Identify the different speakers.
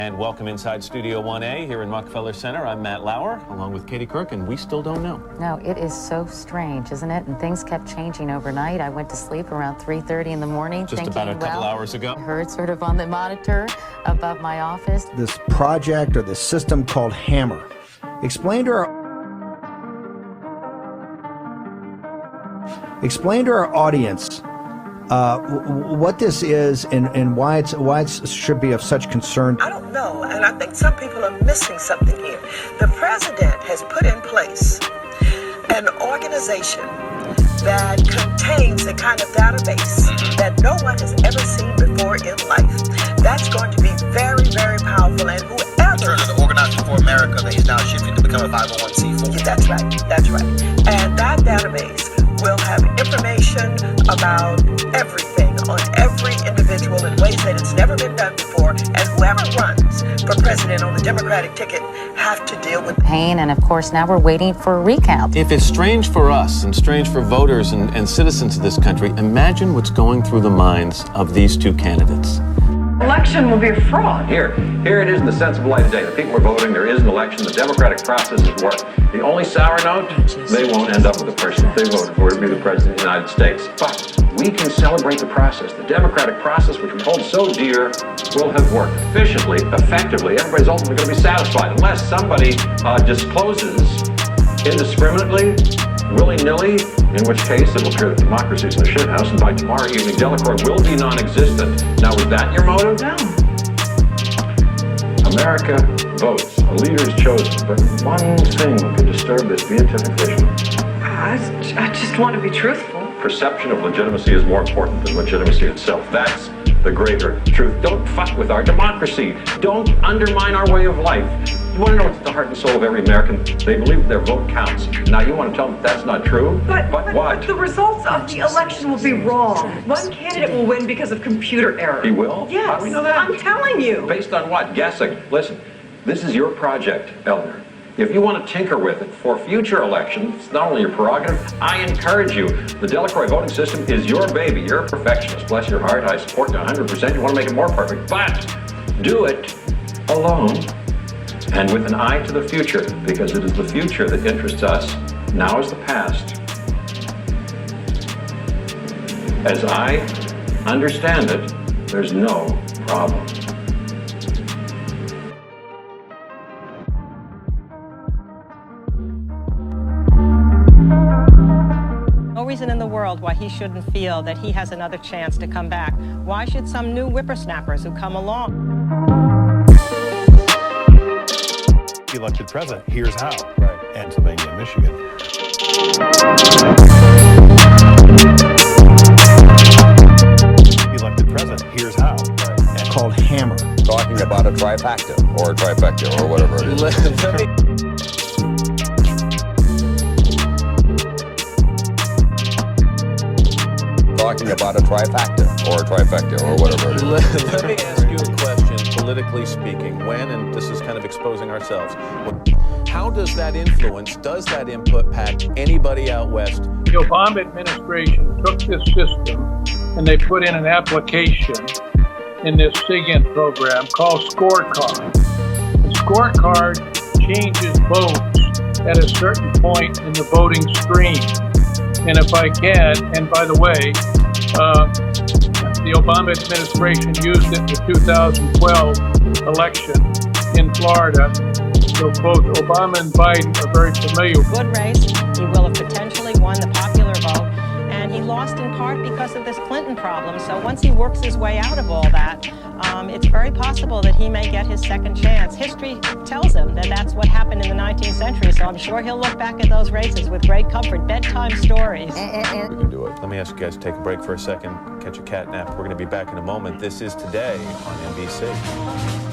Speaker 1: And welcome inside Studio 1A here in Rockefeller Center. I'm Matt Lauer, along with Katie Kirk, and we still don't know.
Speaker 2: No, it is so strange, isn't it? And things kept changing overnight. I went to sleep around 3:30 in the morning.
Speaker 1: Just about a couple hours ago.
Speaker 2: I heard sort of on the monitor above my office.
Speaker 3: This project or this system called Hammer. Explain to our audience what this is and why it should be of such concern.
Speaker 4: I don't know, and I think some people are missing something here. The president has put in place an organization that contains a kind of database that no one has ever seen before in life. That's going to be very, very powerful, and whoever...
Speaker 5: The Organizing for America that is now shifting to become a 501c4.
Speaker 4: That's right. And that database will have information about everything on every individual in ways that it's never been done before, and whoever runs for president on the Democratic ticket have to deal with
Speaker 2: pain, and of course now we're waiting for a recount.
Speaker 1: If it's strange for us and strange for voters and citizens of this country, imagine what's going through the minds of these two candidates.
Speaker 6: Election will be a fraud.
Speaker 7: Here it is in the sensible light of day. The people are voting. There is an election. The democratic process is worked. The only sour note, they won't end up with the person they voted for to be the president of the United States. But we can celebrate the process. The democratic process, which we hold so dear, will have worked efficiently, effectively. Everybody's ultimately going to be satisfied unless somebody discloses indiscriminately, willy-nilly, in which case it will appear that democracy is in a shithouse, and by tomorrow evening, Delacroix will be non-existent. Now, was that your motive?
Speaker 6: No.
Speaker 7: America votes. A leader is chosen, but one thing could disturb this beatific vision.
Speaker 6: I just want to be truthful.
Speaker 7: Perception of legitimacy is more important than legitimacy itself. That's the greater truth. Don't fuck with our democracy. Don't undermine our way of life. You want to know what's at the heart and soul of every American? They believe their vote counts. Now you want to tell them that's not true?
Speaker 6: But
Speaker 7: what?
Speaker 6: But the results of the election will be wrong. One candidate will win because of computer error.
Speaker 7: He will?
Speaker 6: Yes.
Speaker 7: How do we know that?
Speaker 6: I'm telling you.
Speaker 7: Based on what? Guessing. Listen, this is your project, Eleanor. If you want to tinker with it for future elections, it's not only your prerogative, I encourage you. The Delacroix voting system is your baby. You're a perfectionist. Bless your heart. I support you 100%. You want to make it more perfect. But do it alone and with an eye to the future, because it is the future that interests us. Now is the past. As I understand it, there's no problem.
Speaker 8: No reason in the world why he shouldn't feel that he has another chance to come back. Why should some new whippersnappers who come along?
Speaker 9: Elected president, here's how. Right. Pennsylvania and Michigan. Elected president, here's how. Right.
Speaker 3: Called Hammer.
Speaker 10: Talking about a trifecta or a trifecta or whatever it is. Talking about a trifecta or a trifecta or whatever it is.
Speaker 1: Let me ask you a question, politically speaking. When, and this is kind of exposing ourselves, how does that impact anybody out west?
Speaker 11: The Obama administration took this system and they put in an application in this SIGINT program called Scorecard. The Scorecard changes votes at a certain point in the voting stream. And if I can, and by the way, the Obama administration used it in the 2012 election in Florida. So both Obama and Biden are very familiar.
Speaker 8: Good race. He will have potentially won the popular vote. And he lost in part because of this Clinton problem. So once he works his way out of all that, it's very possible that he may get his second chance. History tells him that that's what happened in the 19th century. So I'm sure he'll look back at those races with great comfort. Bedtime stories.
Speaker 10: We can do it.
Speaker 1: Let me ask you guys to take a break for a second, catch a cat nap. We're going to be back in a moment. This is Today on NBC.